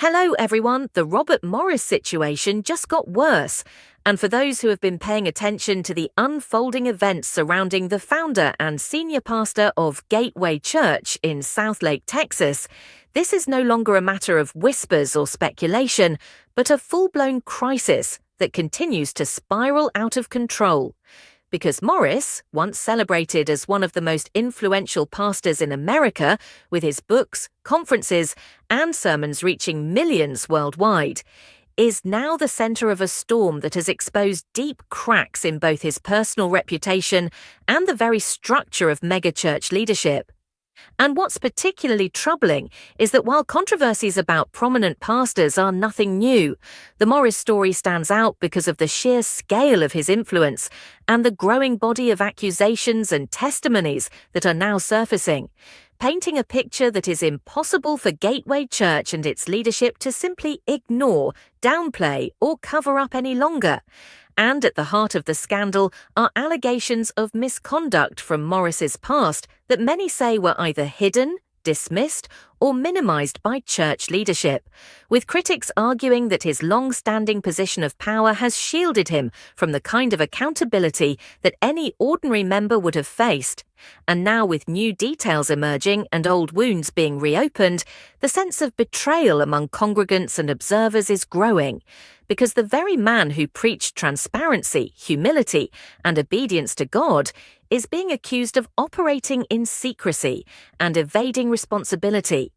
Hello everyone, the Robert Morris situation just got worse. And for those who have been paying attention to the unfolding events surrounding the founder and senior pastor of Gateway Church in Southlake, Texas, this is no longer a matter of whispers or speculation, but a full-blown crisis that continues to spiral out of control. Because Morris, once celebrated as one of the most influential pastors in America, with his books, conferences, and sermons reaching millions worldwide, is now the center of a storm that has exposed deep cracks in both his personal reputation and the very structure of megachurch leadership. And what's particularly troubling is that while controversies about prominent pastors are nothing new, the Morris story stands out because of the sheer scale of his influence and the growing body of accusations and testimonies that are now surfacing, painting a picture that is impossible for Gateway Church and its leadership to simply ignore, downplay, or cover up any longer. And at the heart of the scandal are allegations of misconduct from Morris's past that many say were either hidden, dismissed, or minimized by church leadership, with critics arguing that his long-standing position of power has shielded him from the kind of accountability that any ordinary member would have faced. And now, with new details emerging and old wounds being reopened, the sense of betrayal among congregants and observers is growing, because the very man who preached transparency, humility, and obedience to God is being accused of operating in secrecy and evading responsibility.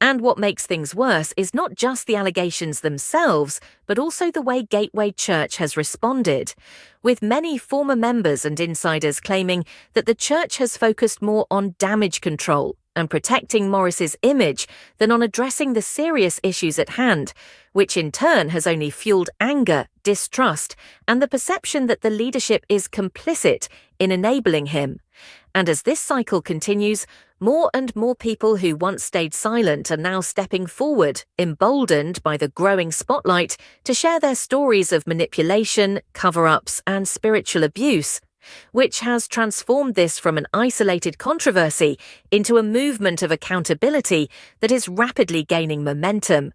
And what makes things worse is not just the allegations themselves, but also the way Gateway Church has responded, with many former members and insiders claiming that the church has focused more on damage control and protecting Morris's image than on addressing the serious issues at hand, which in turn has only fueled anger, distrust, and the perception that the leadership is complicit in enabling him. And as this cycle continues, more and more people who once stayed silent are now stepping forward, emboldened by the growing spotlight, to share their stories of manipulation, cover-ups, and spiritual abuse, which has transformed this from an isolated controversy into a movement of accountability that is rapidly gaining momentum.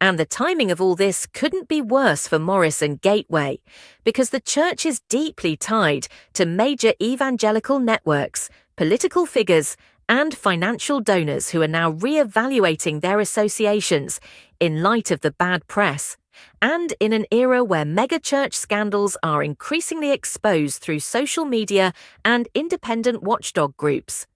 And the timing of all this couldn't be worse for Morris and Gateway, because the church is deeply tied to major evangelical networks, political figures, and financial donors who are now re-evaluating their associations in light of the bad press. And in an era where megachurch scandals are increasingly exposed through social media and independent watchdog groups,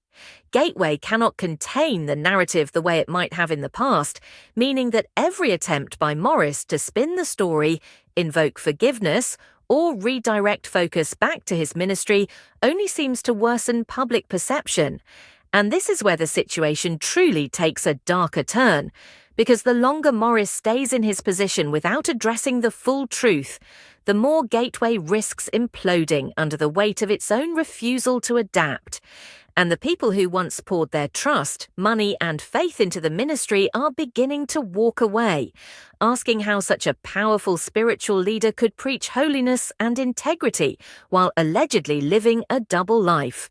Gateway cannot contain the narrative the way it might have in the past, meaning that every attempt by Morris to spin the story, invoke forgiveness, or redirect focus back to his ministry only seems to worsen public perception. And this is where the situation truly takes a darker turn, because the longer Morris stays in his position without addressing the full truth, the more Gateway risks imploding under the weight of its own refusal to adapt. And the people who once poured their trust, money, and faith into the ministry are beginning to walk away, asking how such a powerful spiritual leader could preach holiness and integrity while allegedly living a double life.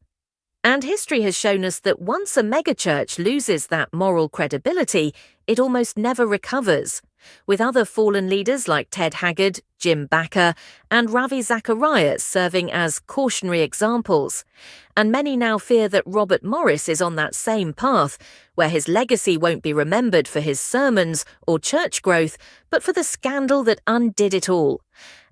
And history has shown us that once a megachurch loses that moral credibility, it almost never recovers, with other fallen leaders like Ted Haggard, Jim Bakker, and Ravi Zacharias serving as cautionary examples. And many now fear that Robert Morris is on that same path, where his legacy won't be remembered for his sermons or church growth, but for the scandal that undid it all.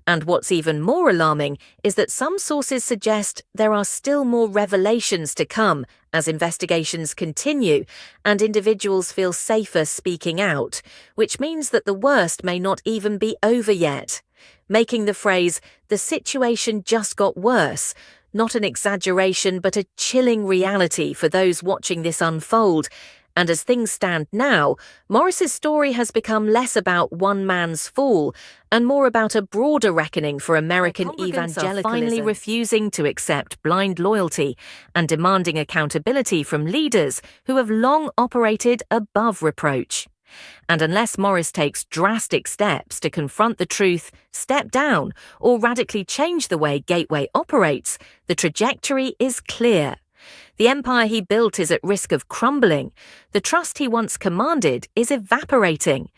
And what's even more alarming is that some sources suggest there are still more revelations to come as investigations continue and individuals feel safer speaking out, which means that the worst may not even be over yet, making the phrase, "the situation just got worse," not an exaggeration but a chilling reality for those watching this unfold. And as things stand now, Morris's story has become less about one man's fall and more about a broader reckoning for American evangelicalism, finally refusing to accept blind loyalty and demanding accountability from leaders who have long operated above reproach. And unless Morris takes drastic steps to confront the truth, step down, or radically change the way Gateway operates, the trajectory is clear. The empire he built is at risk of crumbling. The trust he once commanded is evaporating.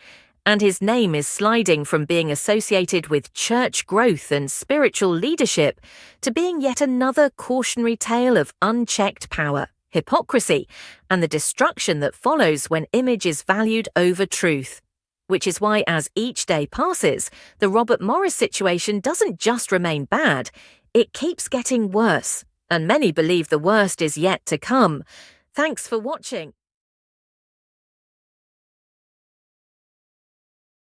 and his name is sliding from being associated with church growth and spiritual leadership to being yet another cautionary tale of unchecked power, hypocrisy, and the destruction that follows when image is valued over truth. Which is why, as each day passes, the Robert Morris situation doesn't just remain bad, it keeps getting worse, and many believe the worst is yet to come. Thanks for watching.